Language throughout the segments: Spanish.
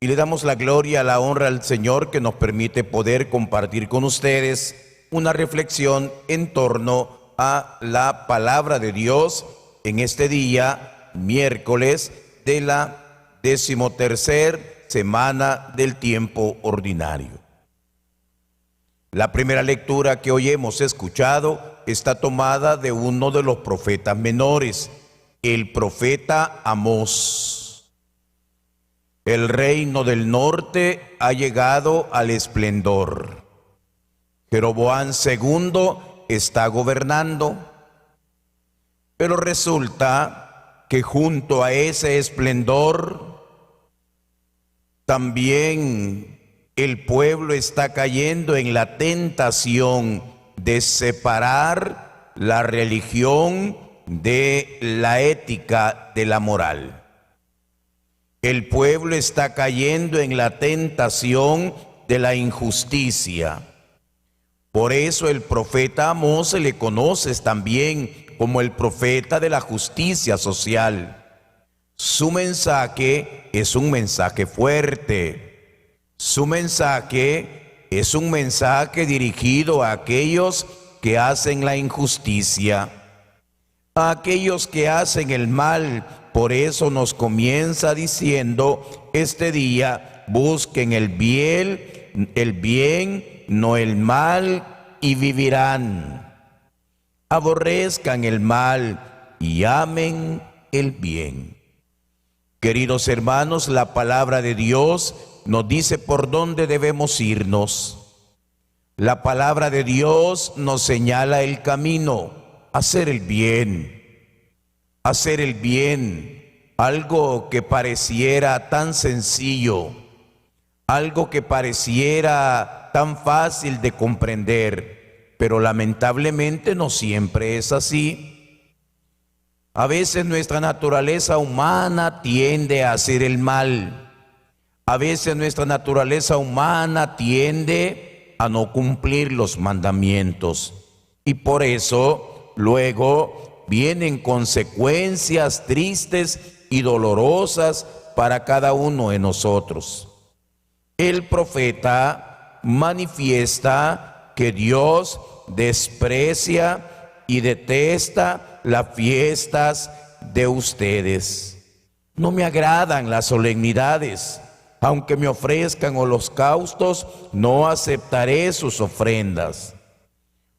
Y le damos la gloria, la honra al Señor que nos permite poder compartir con ustedes una reflexión en torno a la palabra de Dios en este día, miércoles de la 13ª semana del tiempo ordinario. La primera lectura que hoy hemos escuchado está tomada de uno de los profetas menores, el profeta Amós. El reino del norte ha llegado al esplendor. Jeroboam II está gobernando, pero resulta que junto a ese esplendor también el pueblo está cayendo en la tentación de separar la religión de la ética, de la moral. El pueblo está cayendo en la tentación de la injusticia. Por eso el profeta Amós se le conoce también como el profeta de la justicia social. Su mensaje es un mensaje fuerte. Su mensaje es un mensaje dirigido a aquellos que hacen la injusticia, a aquellos que hacen el mal. Por eso nos comienza diciendo este día: busquen el bien, no el mal, y vivirán. Aborrezcan el mal y amen el bien. Queridos hermanos, la palabra de Dios nos dice por dónde debemos irnos. La palabra de Dios nos señala el camino: hacer el bien. Hacer el bien, algo que pareciera tan sencillo, algo que pareciera tan fácil de comprender, pero lamentablemente no siempre es así. A veces nuestra naturaleza humana tiende a hacer el mal. A veces nuestra naturaleza humana tiende a no cumplir los mandamientos. Y por eso luego vienen consecuencias tristes y dolorosas para cada uno de nosotros. El profeta manifiesta que Dios desprecia y detesta las fiestas de ustedes. No me agradan las solemnidades. Aunque me ofrezcan holocaustos, no aceptaré sus ofrendas.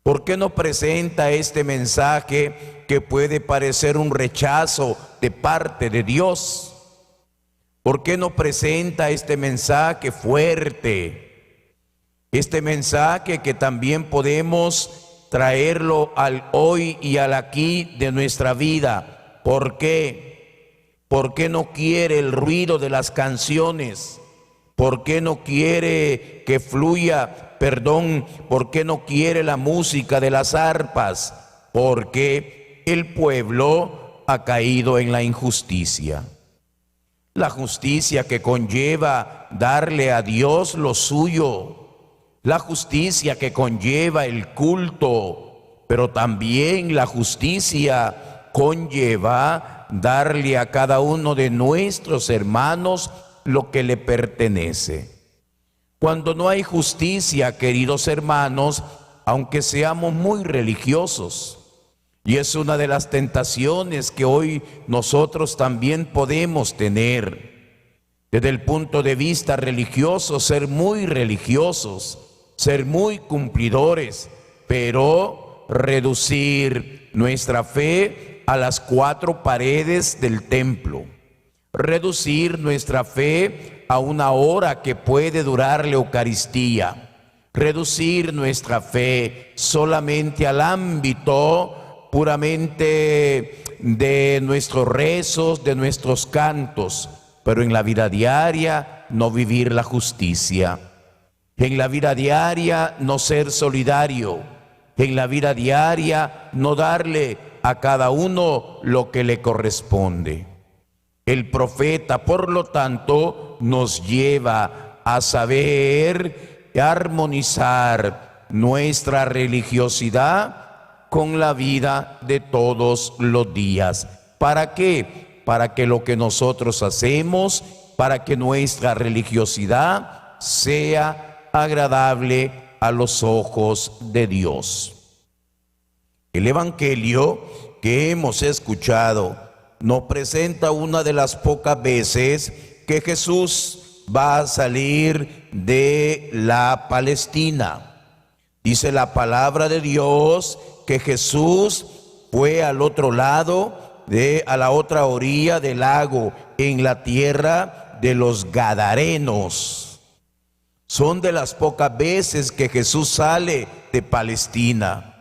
¿Por qué no presenta este mensaje que puede parecer un rechazo de parte de Dios? ¿Por qué no presenta este mensaje fuerte? Este mensaje que también podemos traerlo al hoy y al aquí de nuestra vida. ¿Por qué? ¿Por qué no quiere el ruido de las canciones? ¿Por qué no quiere que fluya? ¿Por qué no quiere la música de las arpas? Porque el pueblo ha caído en la injusticia. La justicia que conlleva darle a Dios lo suyo. La justicia que conlleva el culto. Pero también la justicia conlleva darle a cada uno de nuestros hermanos lo que le pertenece. Cuando no hay justicia, queridos hermanos, aunque seamos muy religiosos, y es una de las tentaciones que hoy nosotros también podemos tener, desde el punto de vista religioso, ser muy religiosos, ser muy cumplidores, pero reducir nuestra fe a las 4 paredes del templo, reducir nuestra fe a una hora que puede durar la Eucaristía, reducir nuestra fe solamente al ámbito puramente de nuestros rezos, de nuestros cantos, pero en la vida diaria no vivir la justicia, en la vida diaria no ser solidario, en la vida diaria no darle a cada uno lo que le corresponde. El profeta, por lo tanto, nos lleva a saber armonizar nuestra religiosidad con la vida de todos los días. ¿Para qué? Para que lo que nosotros hacemos para que nuestra religiosidad sea agradable a los ojos de Dios. El Evangelio que hemos escuchado nos presenta una de las pocas veces que Jesús va a salir de la Palestina. Dice la palabra de Dios que Jesús fue al otro lado, a la otra orilla del lago, en la tierra de los Gadarenos. Son de las pocas veces que Jesús sale de Palestina,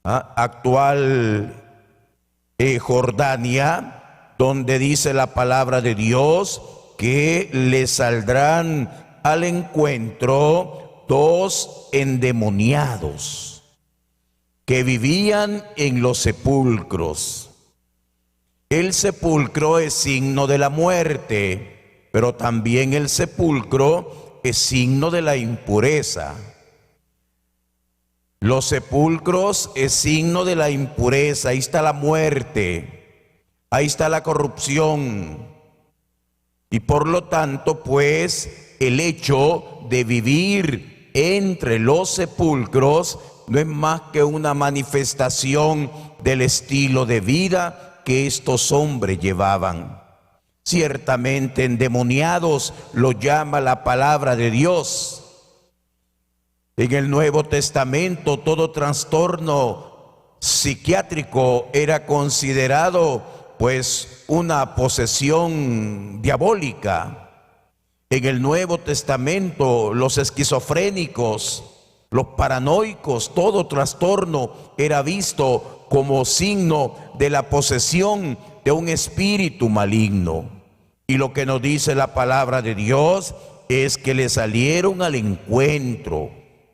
actual Jordania, donde dice la palabra de Dios que le saldrán al encuentro 2 endemoniados que vivían en los sepulcros. El sepulcro es signo de la muerte, pero también el sepulcro es signo de la impureza. Los sepulcros es signo de la impureza, ahí está la muerte, ahí está la corrupción. Y por lo tanto, pues, el hecho de vivir entre los sepulcros no es más que una manifestación del estilo de vida que estos hombres llevaban. Ciertamente endemoniados lo llama la palabra de Dios. En el Nuevo Testamento todo trastorno psiquiátrico era considerado pues una posesión diabólica. En el Nuevo Testamento los esquizofrénicos, los paranoicos, todo trastorno era visto como signo de la posesión de un espíritu maligno. Y lo que nos dice la palabra de Dios es que le salieron al encuentro.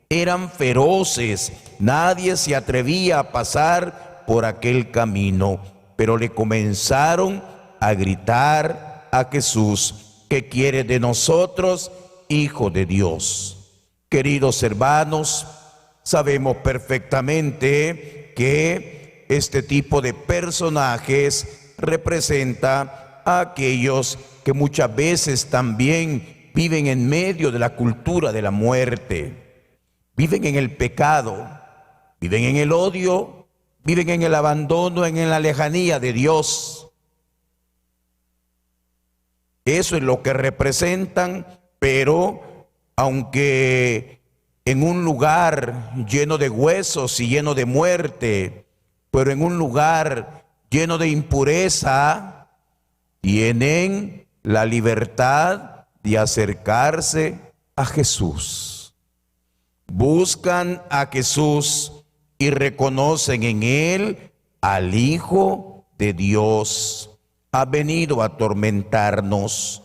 Eran feroces, nadie se atrevía a pasar por aquel camino, pero le comenzaron a gritar a Jesús: ¿qué quiere de nosotros, Hijo de Dios? Queridos hermanos, sabemos perfectamente que este tipo de personajes representa a aquellos que muchas veces también viven en medio de la cultura de la muerte. Viven en el pecado, viven en el odio, viven en el abandono, en la lejanía de Dios. Eso es lo que representan, pero aunque en un lugar lleno de huesos y lleno de muerte, pero en un lugar lleno de impureza, tienen la libertad de acercarse a Jesús. Buscan a Jesús y reconocen en Él al Hijo de Dios. Ha venido a atormentarnos.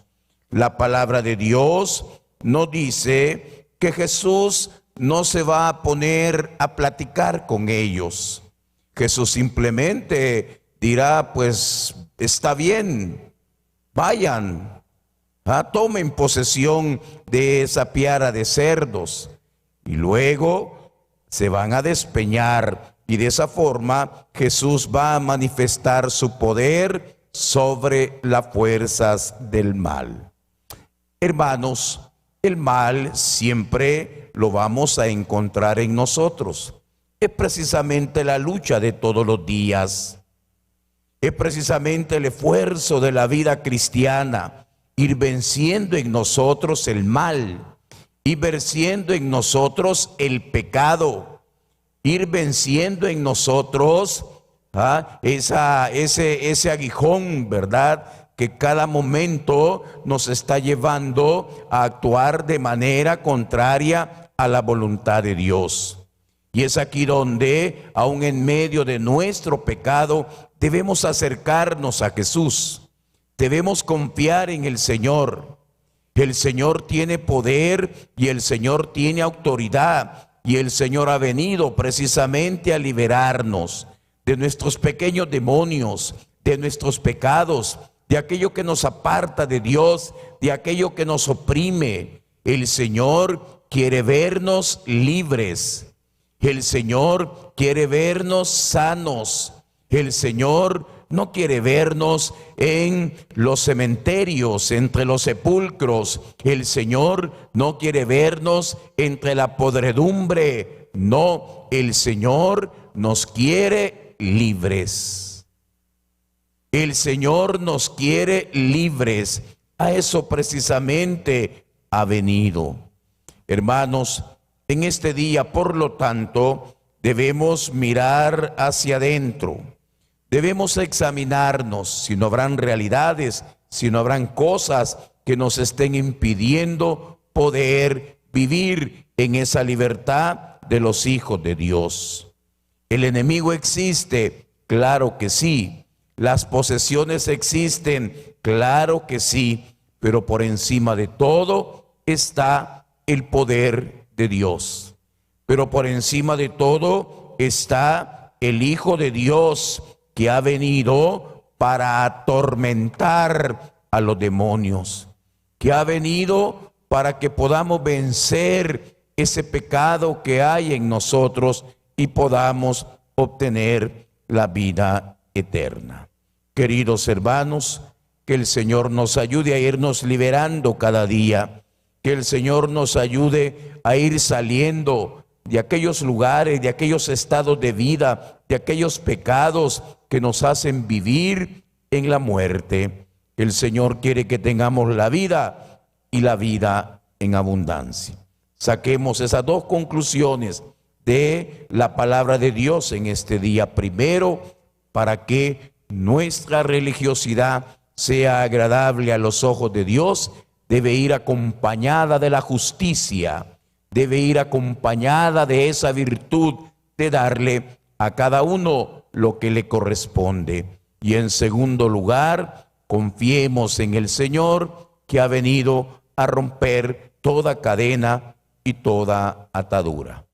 La palabra de Dios nos dice que Jesús no se va a poner a platicar con ellos. Jesús simplemente dirá: pues está bien, vayan, tomen posesión de esa piara de cerdos. Y luego se van a despeñar, y de esa forma Jesús va a manifestar su poder sobre las fuerzas del mal. Hermanos, el mal siempre lo vamos a encontrar en nosotros. Es precisamente la lucha de todos los días. Es precisamente el esfuerzo de la vida cristiana, ir venciendo en nosotros el mal, ir venciendo en nosotros el pecado, ir venciendo en nosotros ese aguijón, ¿verdad?, que cada momento nos está llevando a actuar de manera contraria a la voluntad de Dios. Y es aquí donde, aun en medio de nuestro pecado, debemos acercarnos a Jesús. Debemos confiar en el Señor. El Señor tiene poder y el Señor tiene autoridad, y el Señor ha venido precisamente a liberarnos de nuestros pequeños demonios, de nuestros pecados, de aquello que nos aparta de Dios, de aquello que nos oprime. El Señor quiere vernos libres. El Señor quiere vernos sanos. El Señor no quiere vernos en los cementerios, entre los sepulcros. El Señor no quiere vernos entre la podredumbre. No, el Señor nos quiere libres. El Señor nos quiere libres. A eso precisamente ha venido. Hermanos, en este día, por lo tanto, debemos mirar hacia adentro. Debemos examinarnos si no habrán realidades, si no habrán cosas que nos estén impidiendo poder vivir en esa libertad de los hijos de Dios. ¿El enemigo existe? Claro que sí. ¿Las posesiones existen? Claro que sí. Pero por encima de todo está el poder de Dios. Pero por encima de todo está el Hijo de Dios, que ha venido para atormentar a los demonios, que ha venido para que podamos vencer ese pecado que hay en nosotros y podamos obtener la vida eterna. Queridos hermanos, que el Señor nos ayude a irnos liberando cada día, que el Señor nos ayude a ir saliendo de aquellos lugares, de aquellos estados de vida, de aquellos pecados que nos hacen vivir en la muerte. El Señor quiere que tengamos la vida y la vida en abundancia. Saquemos esas dos conclusiones de la palabra de Dios en este día. Primero, para que nuestra religiosidad sea agradable a los ojos de Dios, debe ir acompañada de la justicia, debe ir acompañada de esa virtud de darle a cada uno lo que le corresponde. Y en segundo lugar, confiemos en el Señor, que ha venido a romper toda cadena y toda atadura.